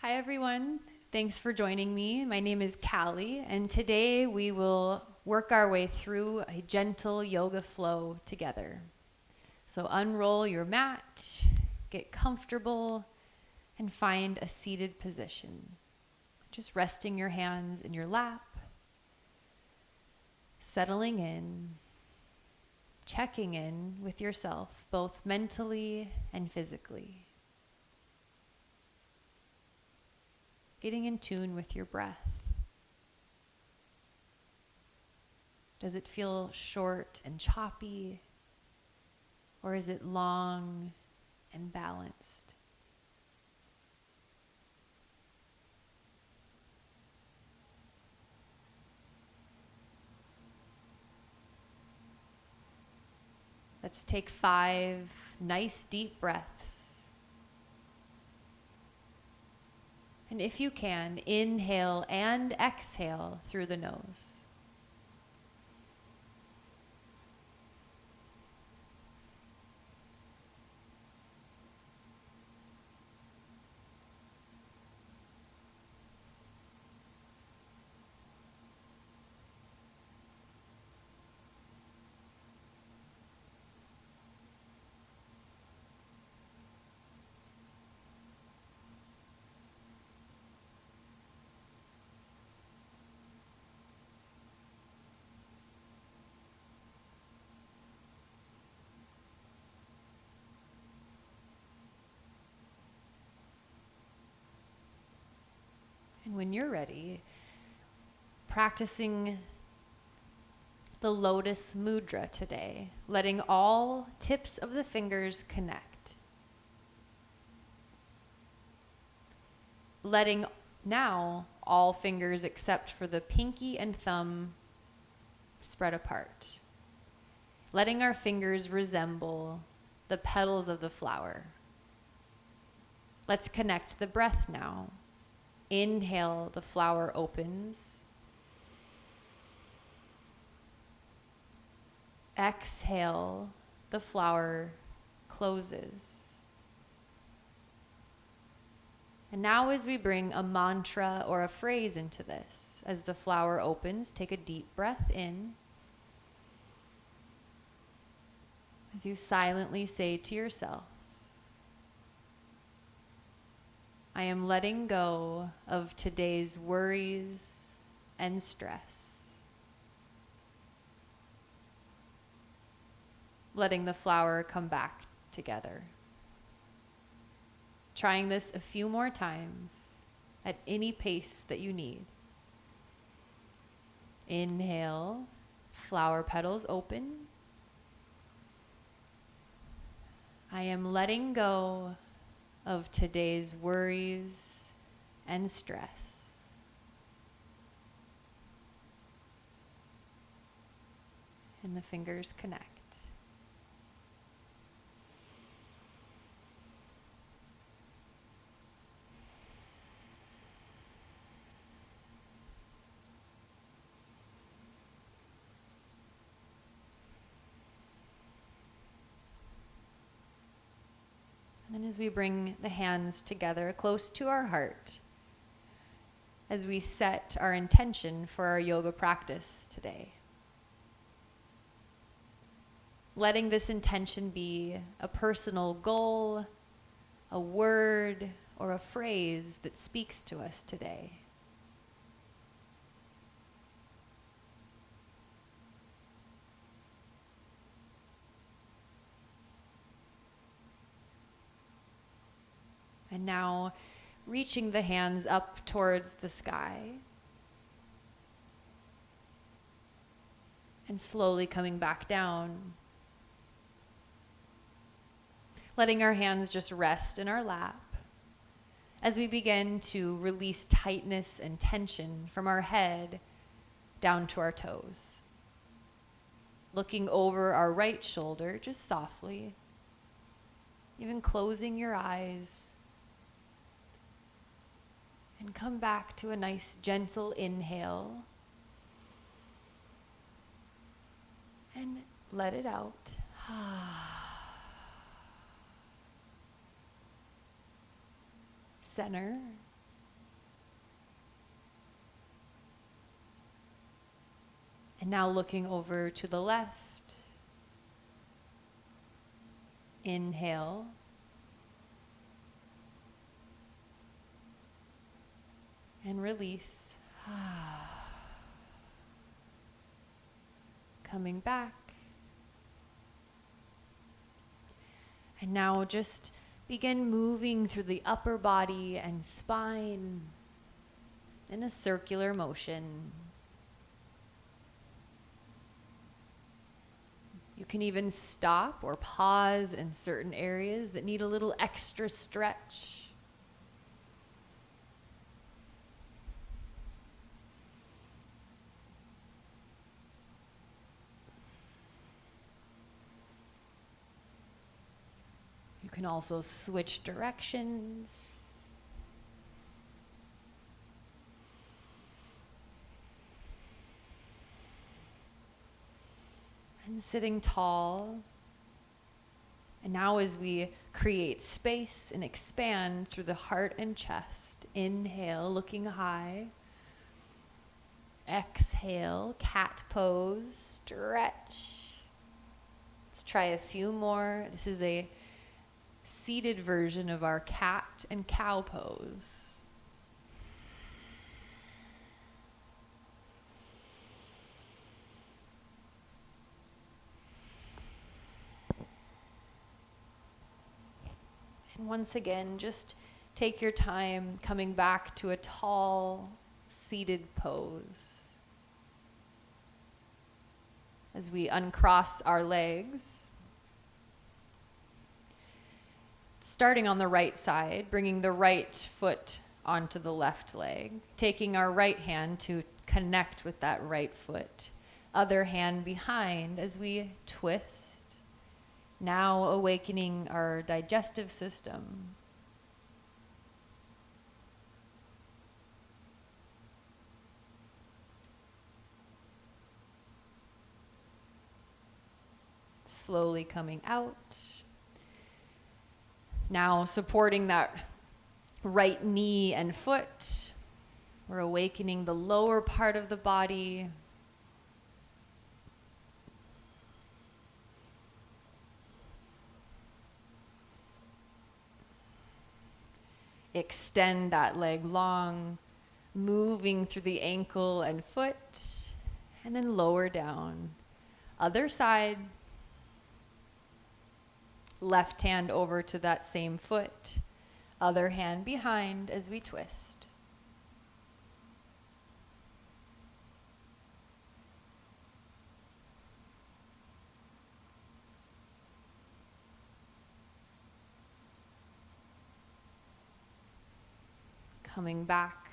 Hi, everyone. Thanks for joining me. My name is Callie, and today we will work our way through a gentle yoga flow together. So unroll your mat, get comfortable, and find a seated position. Just resting your hands in your lap, settling in, checking in with yourself, both mentally and physically. Getting in tune with your breath. Does it feel short and choppy, or is it long and balanced? Let's take 5 nice deep breaths. And if you can, inhale and exhale through the nose. And when you're ready, practicing the lotus mudra today, letting all tips of the fingers connect. Letting now all fingers except for the pinky and thumb spread apart. Letting our fingers resemble the petals of the flower. Let's connect the breath now. Inhale, the flower opens. Exhale, the flower closes. And now as we bring a mantra or a phrase into this, as the flower opens, take a deep breath in. As you silently say to yourself, I am letting go of today's worries and stress. Letting the flower come back together. Trying this a few more times at any pace that you need. Inhale, flower petals open. I am letting go of today's worries and stress. And the fingers connect. And then as we bring the hands together close to our heart, as we set our intention for our yoga practice today. Letting this intention be a personal goal, a word, or a phrase that speaks to us today. And now reaching the hands up towards the sky. And slowly coming back down. Letting our hands just rest in our lap as we begin to release tightness and tension from our head down to our toes. Looking over our right shoulder just softly, even closing your eyes. And come back to a nice gentle inhale. And let it out. Center. And now looking over to the left. Inhale. And release. Coming back. And now just begin moving through the upper body and spine in a circular motion. You can even stop or pause in certain areas that need a little extra stretch. You can also switch directions. And sitting tall. And now as we create space and expand through the heart and chest, inhale, looking high. Exhale, cat pose, stretch. Let's try a few more. This is a seated version of our cat and cow pose. And once again, just take your time coming back to a tall, seated pose. As we uncross our legs, starting on the right side, bringing the right foot onto the left leg, taking our right hand to connect with that right foot, other hand behind as we twist. Now awakening our digestive system. Slowly coming out. Now supporting that right knee and foot. We're awakening the lower part of the body. Extend that leg long, moving through the ankle and foot, and then lower down. Other side. Left hand over to that same foot. Other hand behind as we twist. Coming back.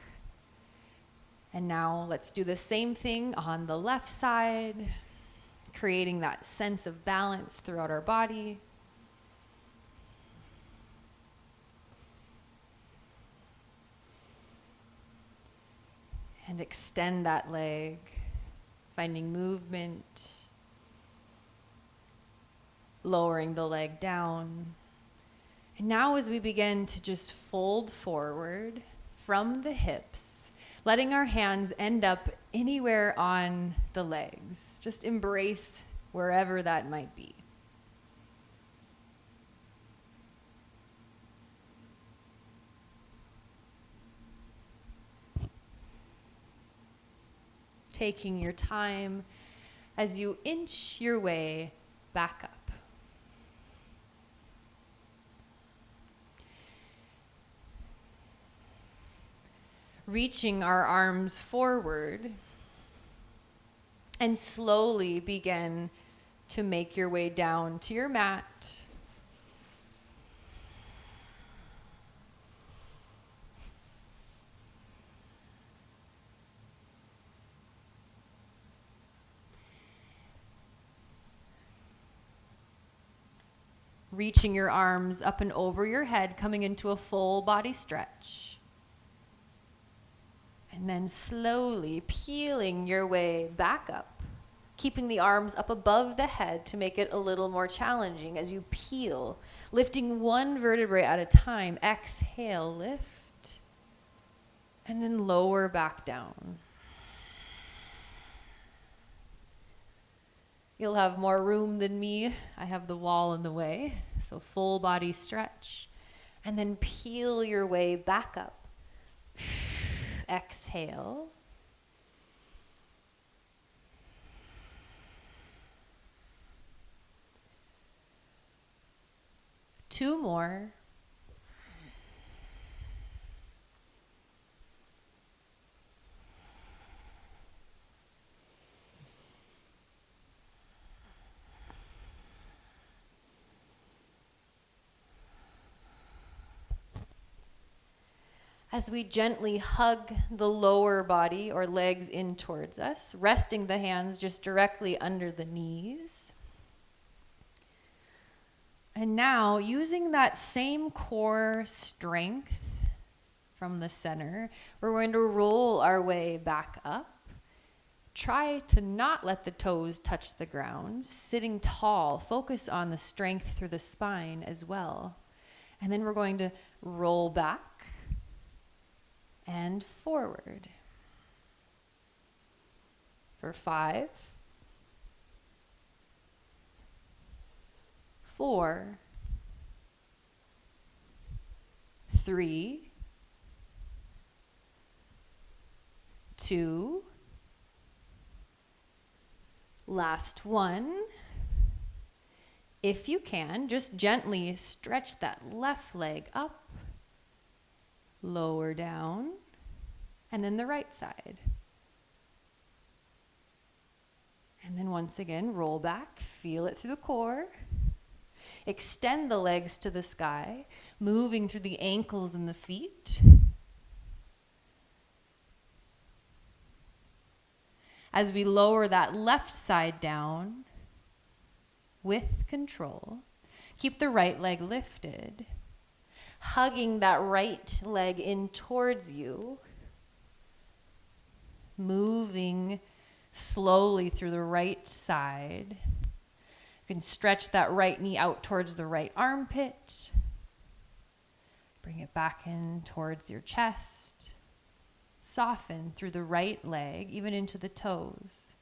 And now let's do the same thing on the left side, creating that sense of balance throughout our body. And extend that leg, finding movement, lowering the leg down. And now as we begin to just fold forward from the hips, letting our hands end up anywhere on the legs. Just embrace wherever that might be. Taking your time as you inch your way back up. Reaching our arms forward and slowly begin to make your way down to your mat. Reaching your arms up and over your head, coming into a full body stretch. And then slowly peeling your way back up, keeping the arms up above the head to make it a little more challenging as you peel, lifting one vertebrae at a time. Exhale, lift, and then lower back down. You'll have more room than me. I have the wall in the way. So full body stretch. And then peel your way back up. Exhale. Two more. As we gently hug the lower body or legs in towards us, resting the hands just directly under the knees. And now, using that same core strength from the center, we're going to roll our way back up. Try to not let the toes touch the ground. Sitting tall, focus on the strength through the spine as well. And then we're going to roll back and forward for 5, 4, 3, 2, last one. If you can, just gently stretch that left leg up, lower down, and then the right side. And then once again, roll back, feel it through the core. Extend the legs to the sky, moving through the ankles and the feet. As we lower that left side down with control, keep the right leg lifted. Hugging that right leg in towards you, moving slowly through the right side. You can stretch that right knee out towards the right armpit. Bring it back in towards your chest. Soften through the right leg, even into the toes.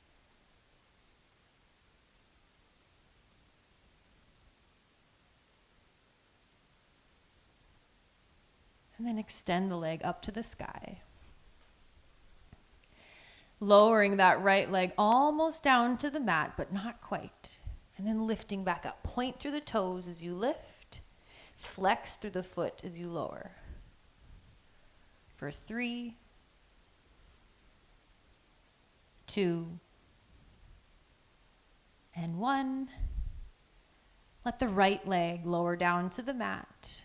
And then extend the leg up to the sky. Lowering that right leg almost down to the mat, but not quite. And then lifting back up. Point through the toes as you lift. Flex through the foot as you lower. For 3, 2, and 1. Let the right leg lower down to the mat.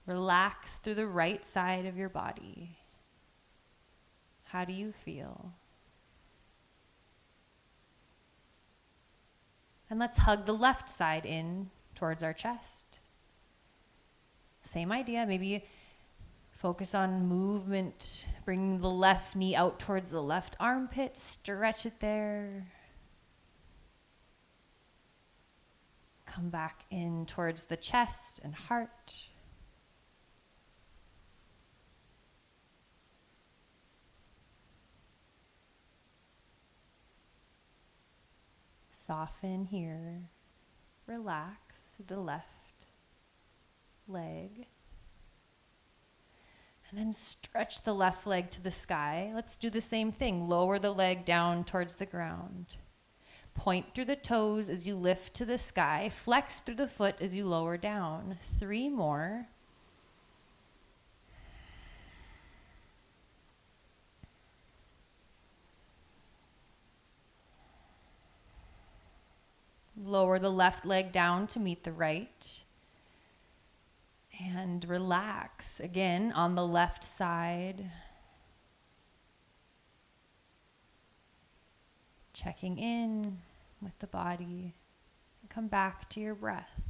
Relax through the right side of your body. How do you feel? And let's hug the left side in towards our chest. Same idea, maybe focus on movement, bringing the left knee out towards the left armpit, stretch it there. Come back in towards the chest and heart. Soften here. Relax the left leg. And then stretch the left leg to the sky. Let's do the same thing. Lower the leg down towards the ground. Point through the toes as you lift to the sky. Flex through the foot as you lower down. 3 more. Lower the left leg down to meet the right. And relax again on the left side. Checking in with the body. And come back to your breath.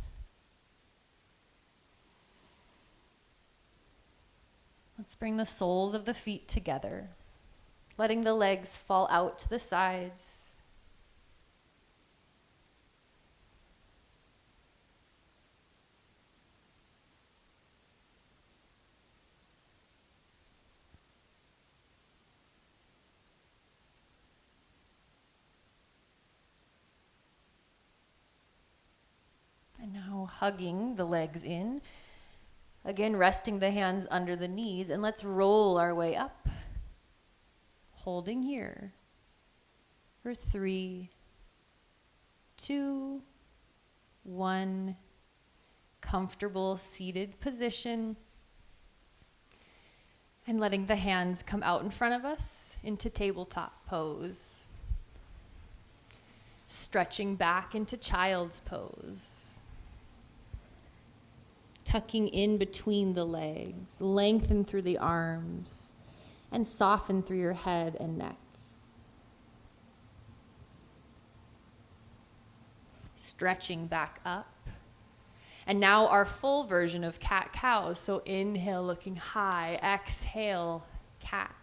Let's bring the soles of the feet together, letting the legs fall out to the sides. hugging the legs in. Again, resting the hands under the knees, and let's roll our way up. Holding here for 3, 2, 1. Comfortable seated position. And letting the hands come out in front of us into tabletop pose. Stretching back into child's pose. Tucking in between the legs, lengthen through the arms, and soften through your head and neck. Stretching back up. And now our full version of cat-cow. So inhale, looking high. Exhale, cat.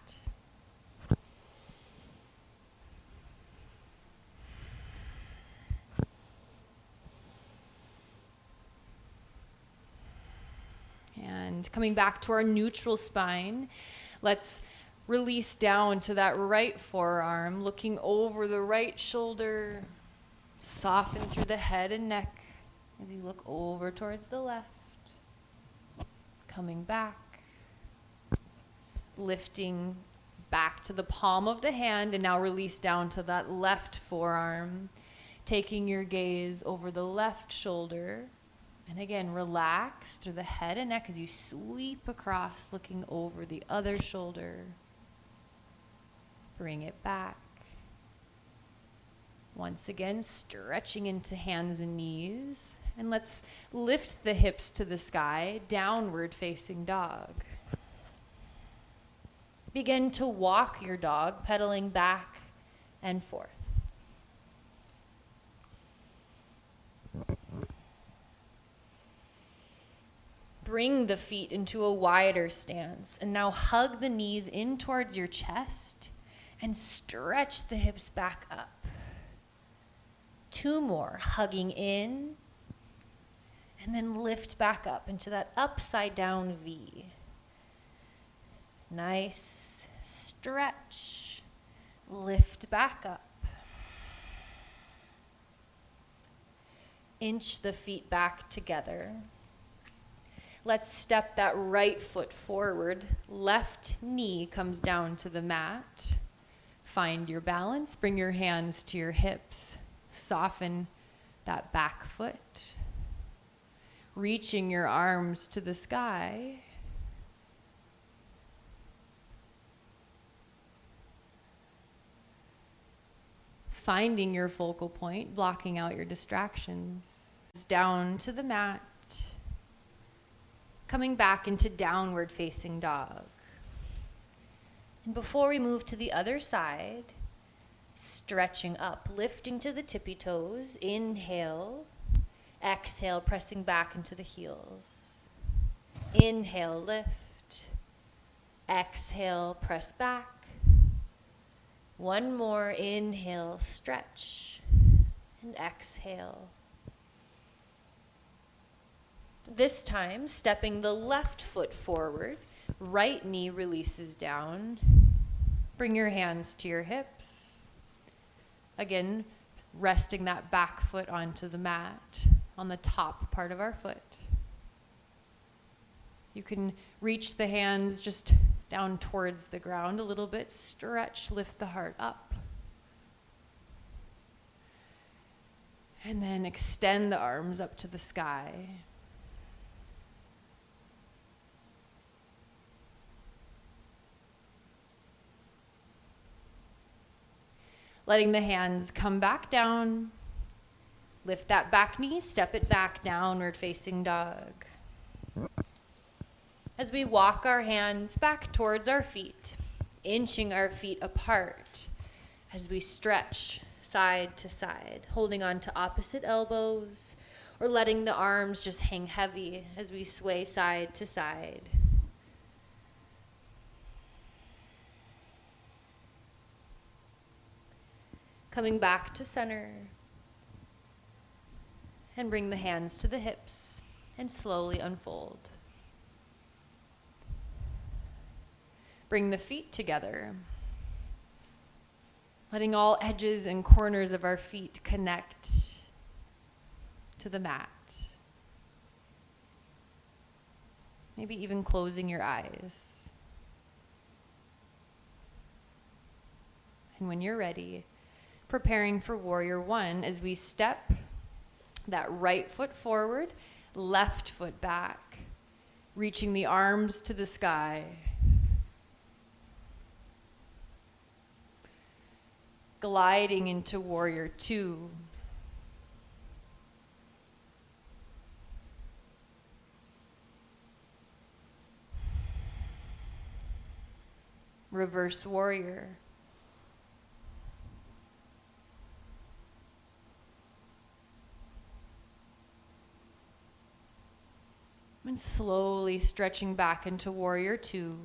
And coming back to our neutral spine, let's release down to that right forearm, looking over the right shoulder. Soften through the head and neck as you look over towards the left. Coming back. Lifting back to the palm of the hand, and now release down to that left forearm. Taking your gaze over the left shoulder. And again, relax through the head and neck as you sweep across, looking over the other shoulder. Bring it back. Once again, stretching into hands and knees. And let's lift the hips to the sky, downward facing dog. Begin to walk your dog, pedaling back and forth. Bring the feet into a wider stance, and now hug the knees in towards your chest and stretch the hips back up. 2 more, hugging in, and then lift back up into that upside down V. Nice stretch, lift back up. Inch the feet back together. Let's step that right foot forward. Left knee comes down to the mat. Find your balance. Bring your hands to your hips. Soften that back foot. Reaching your arms to the sky. Finding your focal point, blocking out your distractions. Down to the mat. Coming back into downward facing dog. And before we move to the other side, stretching up, lifting to the tippy toes. Inhale. Exhale, pressing back into the heels. Inhale, lift. Exhale, press back. One more. Inhale, stretch. And exhale. This time, stepping the left foot forward. Right knee releases down. Bring your hands to your hips. Again, resting that back foot onto the mat on the top part of our foot. You can reach the hands just down towards the ground a little bit. Stretch, lift the heart up. And then extend the arms up to the sky. Letting the hands come back down. Lift that back knee, step it back, downward facing dog. As we walk our hands back towards our feet, inching our feet apart as we stretch side to side, holding on to opposite elbows or letting the arms just hang heavy as we sway side to side. Coming back to center. And bring the hands to the hips and slowly unfold. Bring the feet together. Letting all edges and corners of our feet connect to the mat. maybe even closing your eyes. And when you're ready, preparing for Warrior One as we step that right foot forward, left foot back, reaching the arms to the sky. Gliding into Warrior Two. Reverse Warrior. And slowly stretching back into Warrior Two.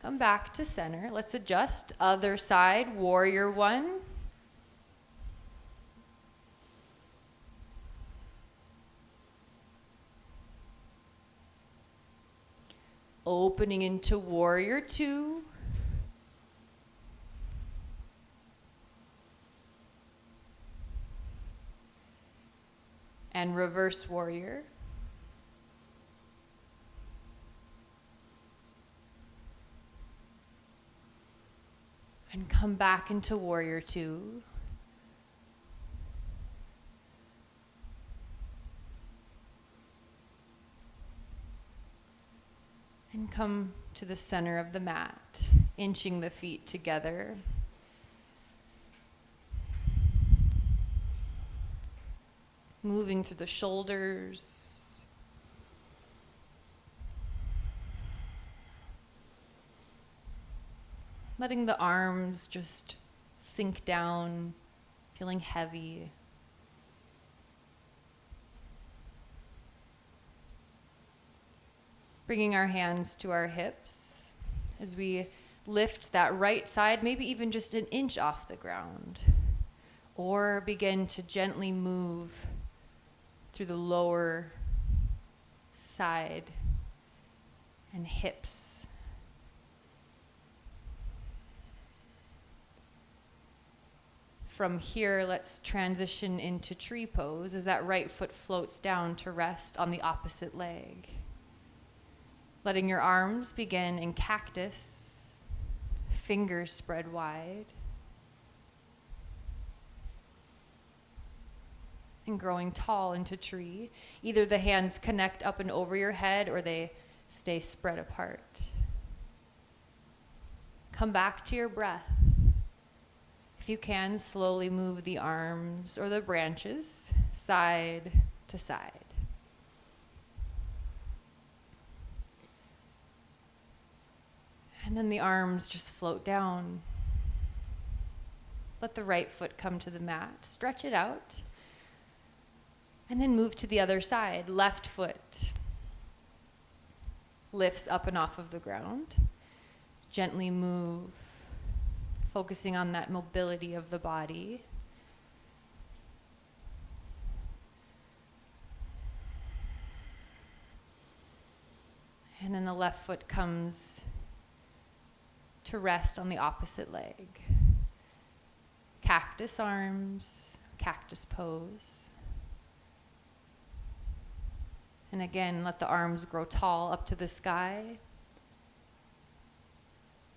Come back to center. Let's adjust. Other side, Warrior One. Opening into Warrior Two. And reverse Warrior. And come back into Warrior Two. And come to the center of the mat, inching the feet together. Moving through the shoulders. Letting the arms just sink down, feeling heavy. Bringing our hands to our hips as we lift that right side, maybe even just an inch off the ground. Or begin to gently move through the lower side and hips. From here, let's transition into tree pose as that right foot floats down to rest on the opposite leg. Letting your arms begin in cactus, fingers spread wide. And growing tall into tree. Either the hands connect up and over your head or they stay spread apart. Come back to your breath. If you can, slowly move the arms or the branches side to side. And then the arms just float down. Let the right foot come to the mat. Stretch it out. And then move to the other side. Left foot lifts up and off of the ground. Gently move, focusing on that mobility of the body. And then the left foot comes to rest on the opposite leg. Cactus arms, cactus pose. And again, let the arms grow tall up to the sky.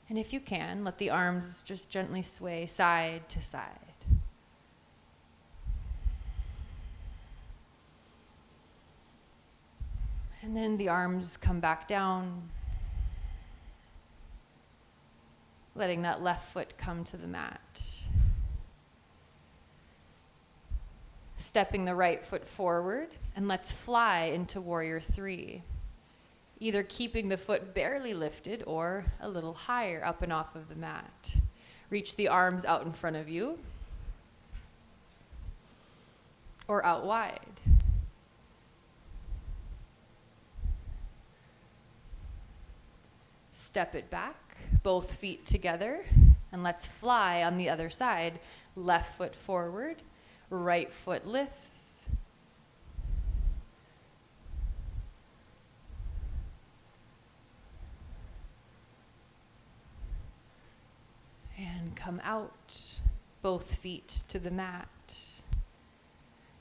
And if you can, let the arms just gently sway side to side. And then the arms come back down, letting that left foot come to the mat. Stepping the right foot forward, and let's fly into Warrior Three. Either keeping the foot barely lifted or a little higher up and off of the mat. Reach the arms out in front of you or out wide. Step it back, both feet together, and let's fly on the other side. Left foot forward, right foot lifts. And come out. both feet to the mat,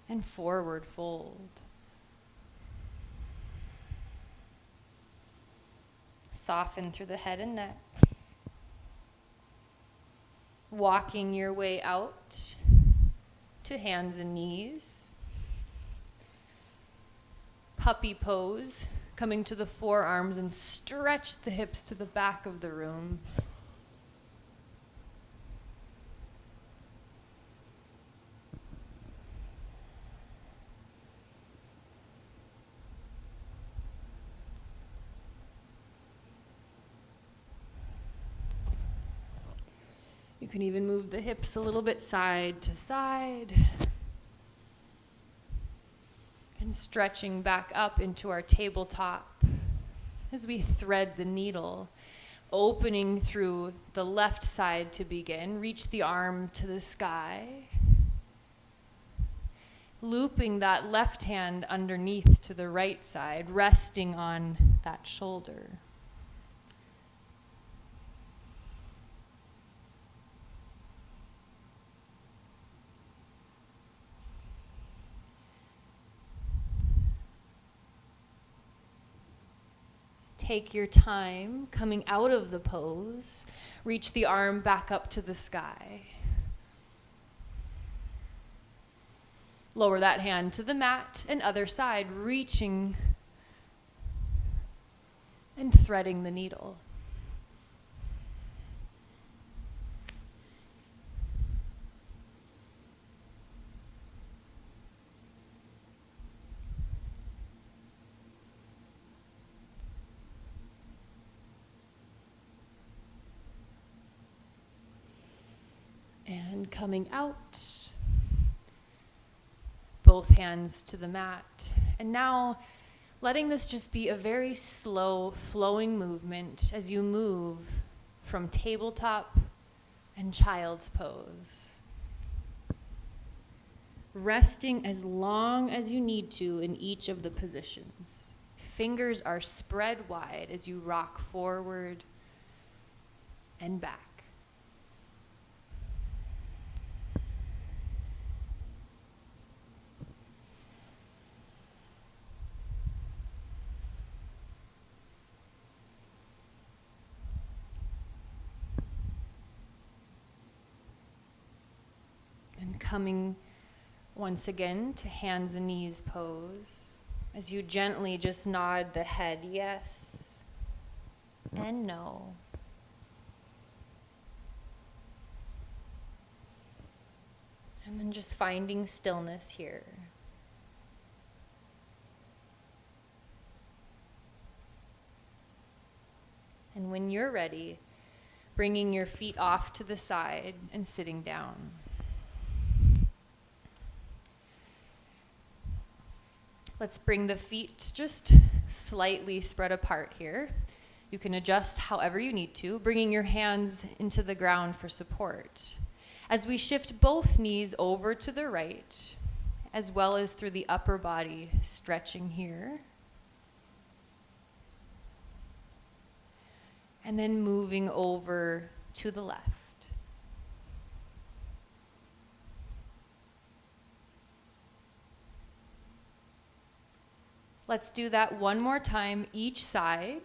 and forward fold. Soften through the head and neck. Walking your way out to hands and knees. Puppy pose, coming to the forearms and stretch the hips to the back of the room. You can even move the hips a little bit side to side. And stretching back up into our tabletop as we thread the needle, opening through the left side to begin. Reach the arm to the sky. Looping that left hand underneath to the right side, resting on that shoulder. Take your time coming out of the pose. Reach the arm back up to the sky. Lower that hand to the mat and other side, reaching and threading the needle. And coming out, both hands to the mat. And now letting this just be a very slow flowing movement as you move from tabletop and child's pose. Resting as long as you need to in each of the positions. Fingers are spread wide as you rock forward and back. Coming once again to hands and knees pose as you gently just nod the head yes and no. And then just finding stillness here. And when you're ready, bringing your feet off to the side and sitting down. Let's bring the feet just slightly spread apart here. You can adjust however you need to, bringing your hands into the ground for support. As we shift both knees over to the right, as well as through the upper body, stretching here. And then moving over to the left. Let's do that one more time, each side.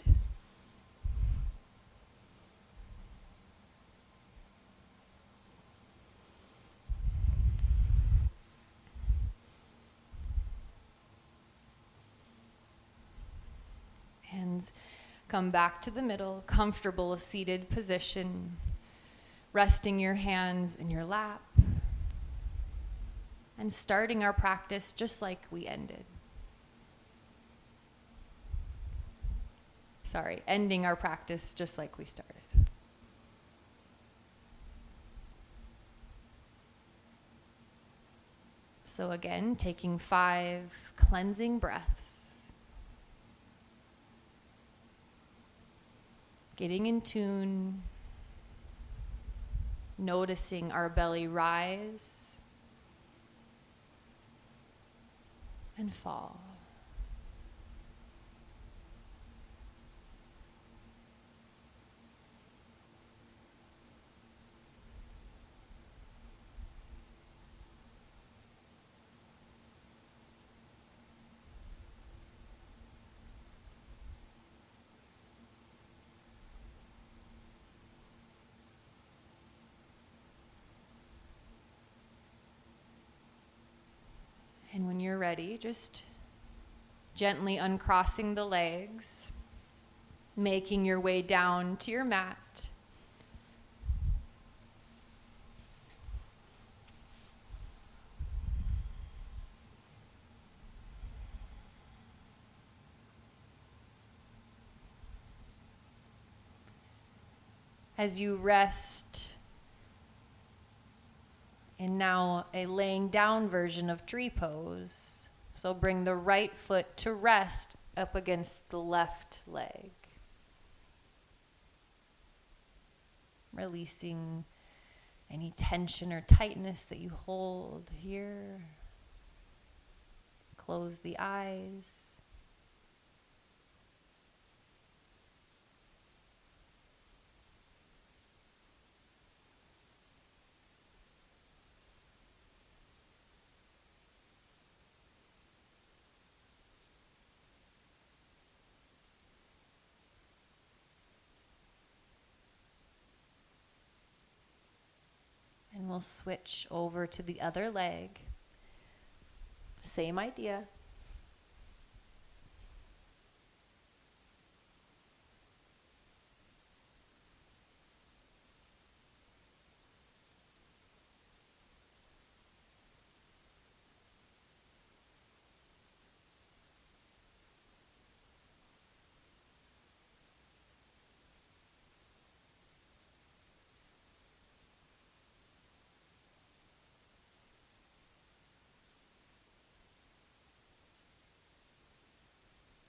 And come back to the middle, comfortable seated position, resting your hands in your lap, and starting our practice just like we ended. Ending our practice just like we started. So again, taking 5 cleansing breaths. Getting in tune. Noticing our belly rise and fall. you're ready, just gently uncrossing the legs, making your way down to your mat. As you rest in now a laying down version of tree pose. So bring the right foot to rest up against the left leg. Releasing any tension or tightness that you hold here. Close the eyes. And we'll switch over to the other leg. Same idea.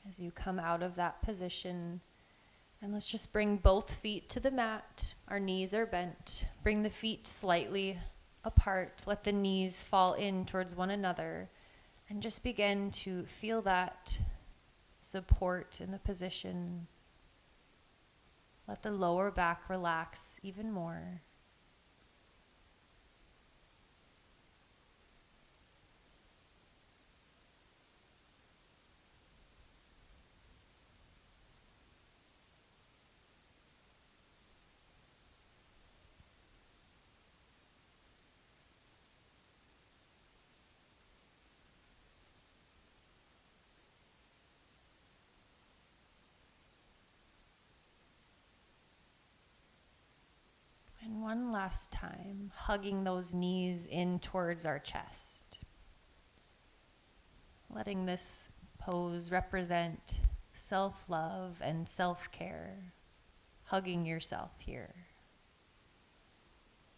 As you come out of that position, and let's just bring both feet to the mat. Our knees are bent. Bring the feet slightly apart. Let the knees fall in towards one another, and just begin to feel that support in the position. Let the lower back relax even more. And one last time, hugging those knees in towards our chest. Letting this pose represent self-love and self-care. Hugging yourself here.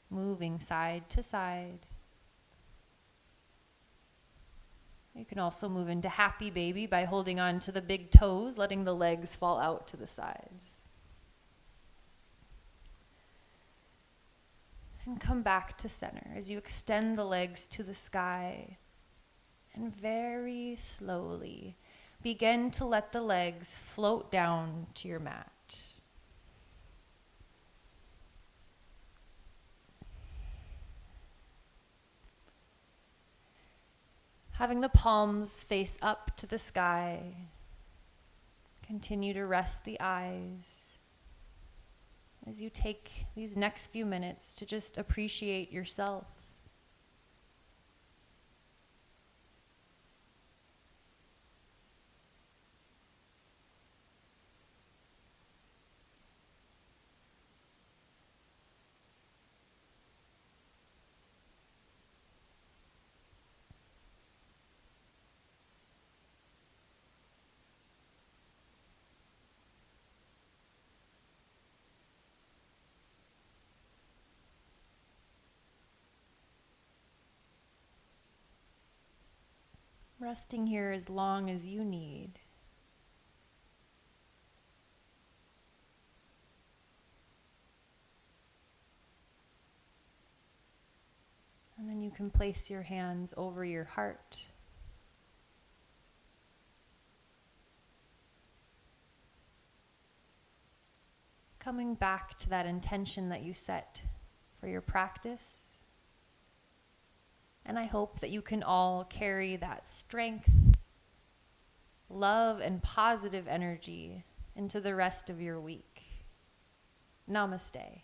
Moving side to side. You can also move into happy baby by holding on to the big toes, letting the legs fall out to the sides. And come back to center as you extend the legs to the sky. And very slowly begin to let the legs float down to your mat. Having the palms face up to the sky, continue to rest the eyes as you take these next few minutes to just appreciate yourself. Resting here as long as you need. And then you can place your hands over your heart. Coming back to that intention that you set for your practice. And I hope that you can all carry that strength, love, and positive energy into the rest of your week. Namaste.